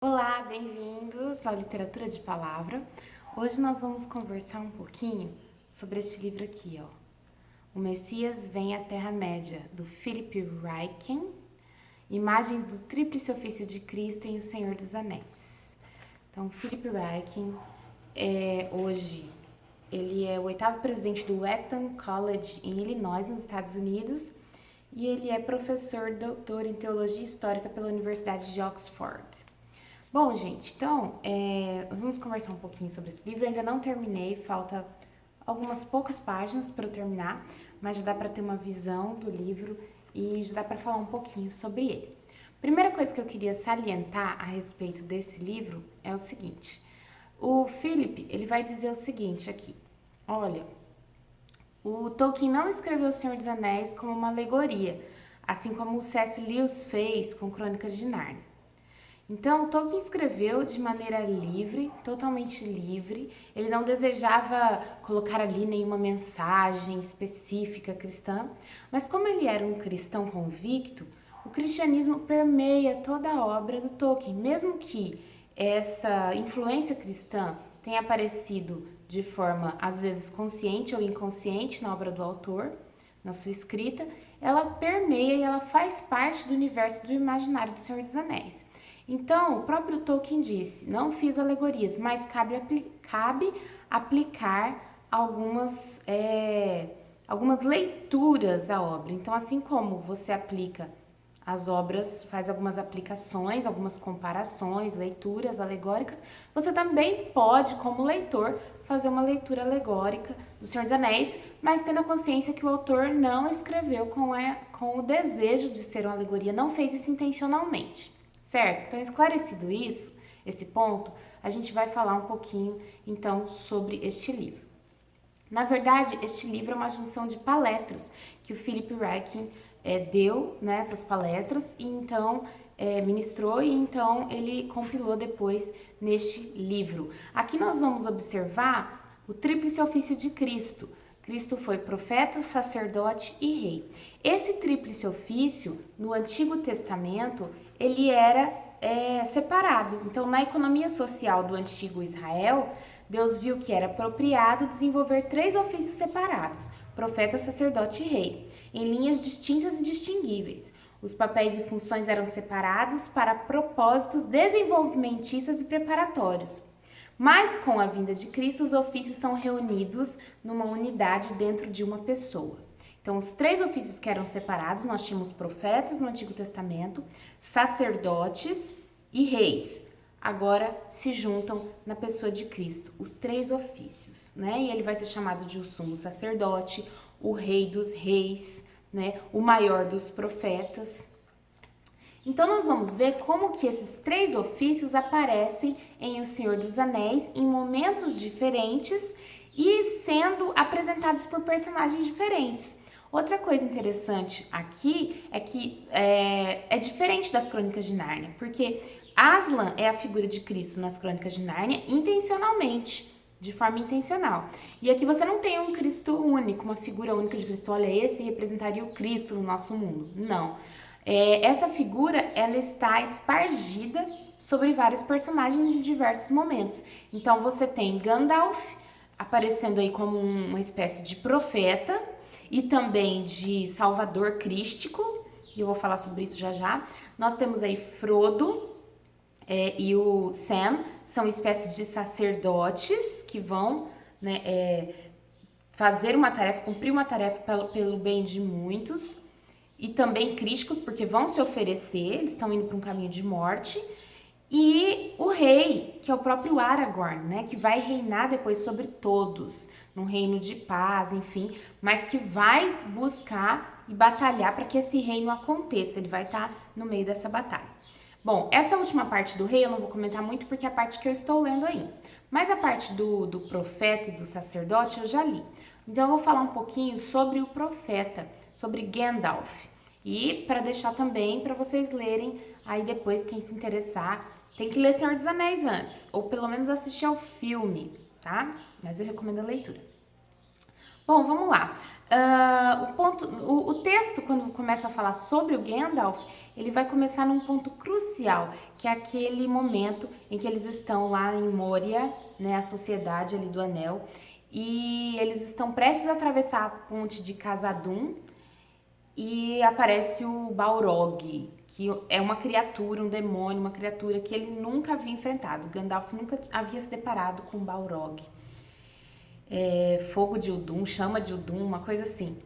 Olá, bem-vindos ao Literatura de Palavra. Hoje nós vamos conversar um pouquinho sobre este livro aqui, ó. O Messias vem à Terra-média, do Philip Ryken, Imagens do Tríplice Ofício de Cristo em O Senhor dos Anéis. Então, Philip Ryken, hoje, ele é o 8º presidente do Wheaton College em Illinois, nos Estados Unidos, e ele é professor doutor em Teologia Histórica pela Universidade de Oxford. Bom, gente, então, nós vamos conversar um pouquinho sobre esse livro. Eu ainda não terminei, falta algumas poucas páginas para eu terminar, mas já dá para ter uma visão do livro e já dá para falar um pouquinho sobre ele. Primeira coisa que eu queria salientar a respeito desse livro é o seguinte. O Philip, ele vai dizer o seguinte aqui. Olha, o Tolkien não escreveu O Senhor dos Anéis como uma alegoria, assim como o C.S. Lewis fez com Crônicas de Nárnia. Então, Tolkien escreveu de maneira livre, totalmente livre. Ele não desejava colocar ali nenhuma mensagem específica cristã, mas como ele era um cristão convicto, o cristianismo permeia toda a obra do Tolkien, mesmo que essa influência cristã tenha aparecido de forma, às vezes, consciente ou inconsciente na obra do autor, na sua escrita, ela permeia e ela faz parte do universo do imaginário do Senhor dos Anéis. Então, o próprio Tolkien disse, não fiz alegorias, mas cabe aplicar algumas leituras à obra. Então, assim como você aplica as obras, faz algumas aplicações, algumas comparações, leituras alegóricas, você também pode, como leitor, fazer uma leitura alegórica do Senhor dos Anéis, mas tendo a consciência que o autor não escreveu com o desejo de ser uma alegoria, não fez isso intencionalmente. Certo? Então, esclarecido isso, esse ponto, a gente vai falar um pouquinho, então, sobre este livro. Na verdade, este livro é uma junção de palestras que o Philip Ryken deu, né, essas palestras, e então ministrou, e então ele compilou depois neste livro. Aqui nós vamos observar o tríplice ofício de Cristo. Cristo foi profeta, sacerdote e rei. Esse tríplice ofício, no Antigo Testamento, ele era separado. Então, na economia social do antigo Israel, Deus viu que era apropriado desenvolver 3 ofícios separados, profeta, sacerdote e rei, em linhas distintas e distinguíveis. Os papéis e funções eram separados para propósitos desenvolvimentistas e preparatórios. Mas com a vinda de Cristo, os ofícios são reunidos numa unidade dentro de uma pessoa. Então, os 3 ofícios que eram separados, nós tínhamos profetas no Antigo Testamento, sacerdotes e reis. Agora se juntam na pessoa de Cristo, os 3 ofícios, né? E ele vai ser chamado de o sumo sacerdote, o rei dos reis, né? O maior dos profetas. Então, nós vamos ver como que esses 3 ofícios aparecem em O Senhor dos Anéis em momentos diferentes e sendo apresentados por personagens diferentes. Outra coisa interessante aqui é que é diferente das Crônicas de Nárnia, porque Aslan é a figura de Cristo nas Crônicas de Nárnia intencionalmente, de forma intencional. E aqui você não tem um Cristo único, uma figura única de Cristo. Olha, esse representaria o Cristo no nosso mundo. Não. Essa figura, ela está espargida sobre vários personagens em diversos momentos. Então, você tem Gandalf aparecendo aí como uma espécie de profeta e também de salvador crístico, e eu vou falar sobre isso já já. Nós temos aí Frodo e o Sam, são espécies de sacerdotes que vão, né, fazer uma tarefa, cumprir uma tarefa pelo bem de muitos, e também críticos, porque vão se oferecer, eles estão indo para um caminho de morte, e o rei, que é o próprio Aragorn, né, que vai reinar depois sobre todos, num reino de paz, enfim, mas que vai buscar e batalhar para que esse reino aconteça, ele vai estar no meio dessa batalha. Bom, essa última parte do rei eu não vou comentar muito porque é a parte que eu estou lendo ainda, mas a parte do profeta e do sacerdote eu já li. Então eu vou falar um pouquinho sobre o profeta, sobre Gandalf. E para deixar também para vocês lerem aí depois, quem se interessar, tem que ler Senhor dos Anéis antes, ou pelo menos assistir ao filme, tá? Mas eu recomendo a leitura. Bom, vamos lá. O texto, quando começa a falar sobre o Gandalf, ele vai começar num ponto crucial, que é aquele momento em que eles estão lá em Moria, né, a sociedade ali do Anel, e eles estão prestes a atravessar a ponte de Khazad-dûm e aparece o Balrog, que é uma criatura, um demônio, uma criatura que ele nunca havia enfrentado. Gandalf nunca havia se deparado com o Balrog. Fogo de Udum, chama de Udum, uma coisa assim.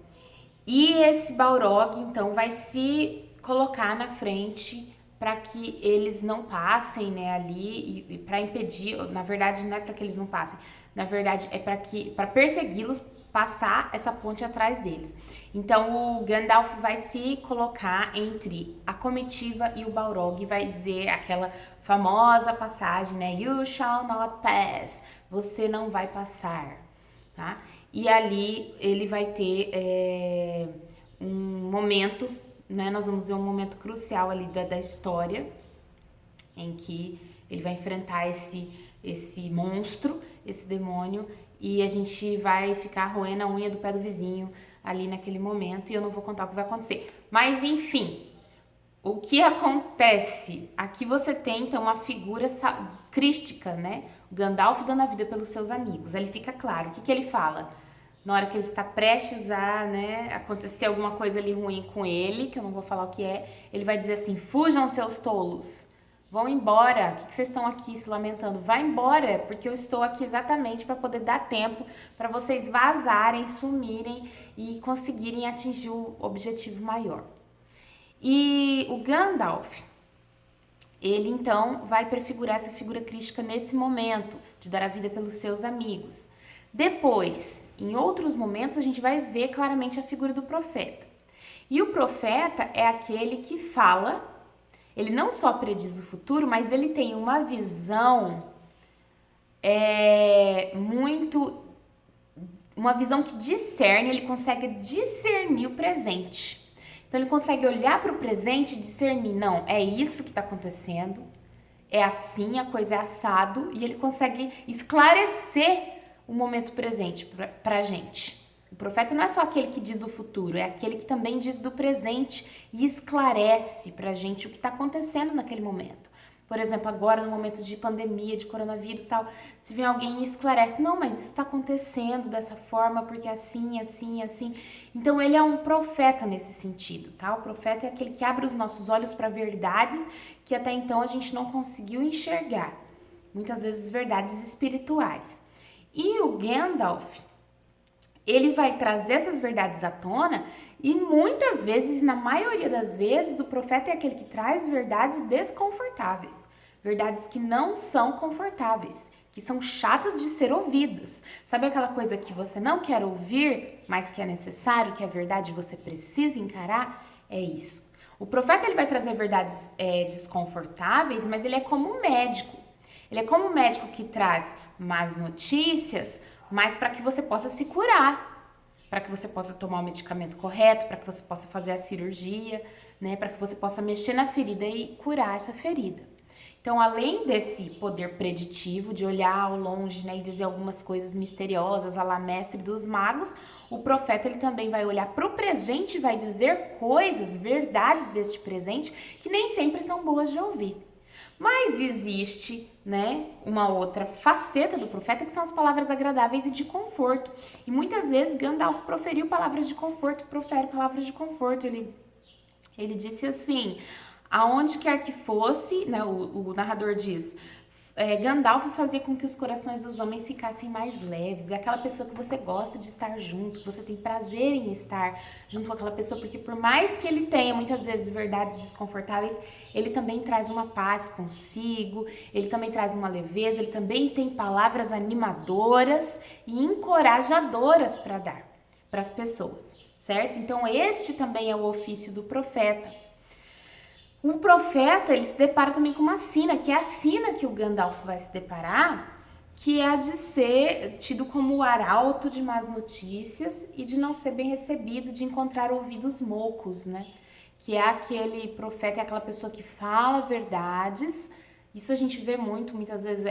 E esse Balrog, então, vai se colocar na frente para que eles não passem, né, ali e para impedir, na verdade não é para que eles não passem, na verdade é para persegui-los passar essa ponte atrás deles. Então o Gandalf vai se colocar entre a comitiva e o Balrog e vai dizer aquela famosa passagem, né, You shall not pass, você não vai passar, tá? E ali ele vai ter um momento, né? Nós vamos ver um momento crucial ali da história, em que ele vai enfrentar esse monstro, esse demônio, e a gente vai ficar roendo a unha do pé do vizinho ali naquele momento, e eu não vou contar o que vai acontecer. Mas enfim, o que acontece? Aqui você tem então uma figura crística, né? O Gandalf dando a vida pelos seus amigos. Ali fica claro. O que ele fala? Na hora que ele está prestes a, né, acontecer alguma coisa ali ruim com ele, que eu não vou falar o que é, ele vai dizer assim: fujam, seus tolos, vão embora, o que vocês estão aqui se lamentando? Vai embora, porque eu estou aqui exatamente para poder dar tempo para vocês vazarem, sumirem e conseguirem atingir o objetivo maior. E o Gandalf, ele então vai prefigurar essa figura crística nesse momento, de dar a vida pelos seus amigos. Depois, em outros momentos, a gente vai ver claramente a figura do profeta. E o profeta é aquele que fala, ele não só prediz o futuro, mas ele tem uma visão uma visão que discerne, ele consegue discernir o presente. Então ele consegue olhar para o presente e discernir, não, é isso que está acontecendo, é assim, a coisa é assado, e ele consegue esclarecer o momento presente para a gente. O profeta não é só aquele que diz do futuro, é aquele que também diz do presente e esclarece para a gente o que está acontecendo naquele momento. Por exemplo, agora no momento de pandemia, de coronavírus e tal, se vem alguém e esclarece, não, mas isso está acontecendo dessa forma, porque assim, assim, assim. Então ele é um profeta nesse sentido, tá? O profeta é aquele que abre os nossos olhos para verdades que até então a gente não conseguiu enxergar. Muitas vezes verdades espirituais. E o Gandalf, ele vai trazer essas verdades à tona e muitas vezes, na maioria das vezes, o profeta é aquele que traz verdades desconfortáveis. Verdades que não são confortáveis, que são chatas de ser ouvidas. Sabe aquela coisa que você não quer ouvir, mas que é necessário, que é verdade e você precisa encarar? É isso. O profeta ele vai trazer verdades desconfortáveis, mas ele é como um médico. Ele é como um médico que traz más notícias, mas para que você possa se curar, para que você possa tomar o medicamento correto, para que você possa fazer a cirurgia, né, para que você possa mexer na ferida e curar essa ferida. Então, além desse poder preditivo de olhar ao longe, né, e dizer algumas coisas misteriosas, à la mestre dos magos, o profeta ele também vai olhar para o presente e vai dizer coisas, verdades deste presente que nem sempre são boas de ouvir. Mas existe, né, uma outra faceta do profeta que são as palavras agradáveis e de conforto. E muitas vezes Gandalf proferiu palavras de conforto, profere palavras de conforto. Ele disse assim, aonde quer que fosse, né, o narrador diz, Gandalf fazia com que os corações dos homens ficassem mais leves. É aquela pessoa que você gosta de estar junto, que você tem prazer em estar junto com aquela pessoa, porque por mais que ele tenha muitas vezes verdades desconfortáveis, ele também traz uma paz consigo, ele também traz uma leveza, ele também tem palavras animadoras e encorajadoras para dar para as pessoas, certo? Então este também é o ofício do profeta. O profeta, ele se depara também com uma sina, que é a sina que o Gandalf vai se deparar, que é a de ser tido como o arauto de más notícias e de não ser bem recebido, de encontrar ouvidos moucos, né? Que é aquele profeta, é aquela pessoa que fala verdades, Isso a gente vê muito, muitas vezes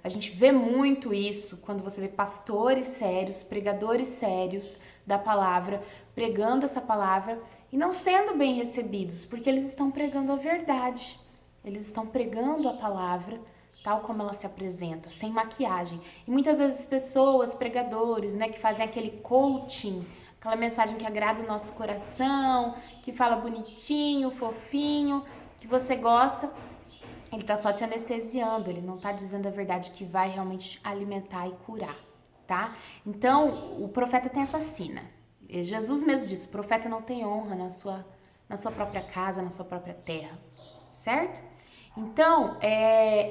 a gente vê muito isso quando você vê pastores sérios, pregadores sérios da palavra, pregando essa palavra e não sendo bem recebidos, porque eles estão pregando a verdade, eles estão pregando a palavra tal como ela se apresenta, sem maquiagem. E muitas vezes pessoas, pregadores, né, que fazem aquele coaching, aquela mensagem que agrada o nosso coração, que fala bonitinho, fofinho, que você gosta, ele tá só te anestesiando, ele não tá dizendo a verdade que vai realmente alimentar e curar, tá? Então, o profeta tem essa sina. Jesus mesmo disse, o profeta não tem honra na sua própria casa, na sua própria terra, certo? Então,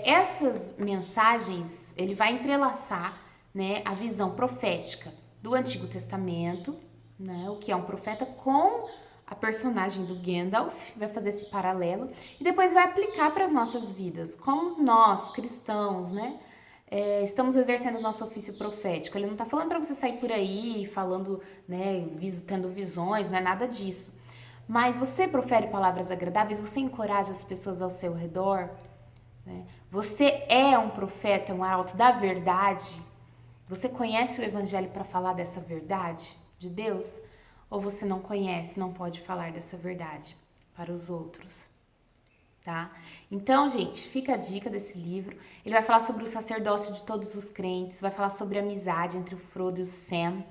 essas mensagens, ele vai entrelaçar, né, a visão profética do Antigo Testamento, né, o que é um profeta, com a personagem do Gandalf, vai fazer esse paralelo, e depois vai aplicar para as nossas vidas, como nós, cristãos, né, estamos exercendo o nosso ofício profético. Ele não está falando para você sair por aí falando, né, tendo visões, não é nada disso. Mas você profere palavras agradáveis, você encoraja as pessoas ao seu redor, né? Você é um profeta, um arauto da verdade? Você conhece o evangelho para falar dessa verdade de Deus? Ou você não conhece, não pode falar dessa verdade para os outros? Tá? Então, gente, fica a dica desse livro. Ele vai falar sobre o sacerdócio de todos os crentes, vai falar sobre a amizade entre o Frodo e o Sam,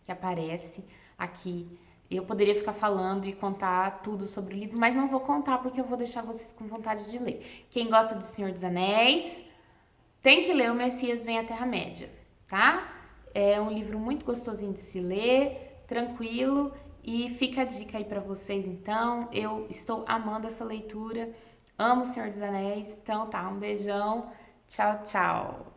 que aparece aqui. Eu poderia ficar falando e contar tudo sobre o livro, mas não vou contar porque eu vou deixar vocês com vontade de ler. Quem gosta do Senhor dos Anéis, tem que ler O Messias Vem à Terra-média, tá? É um livro muito gostosinho de se ler, tranquilo, e fica a dica aí pra vocês então. Eu estou amando essa leitura, amo O Senhor dos Anéis, então tá, um beijão, tchau, tchau.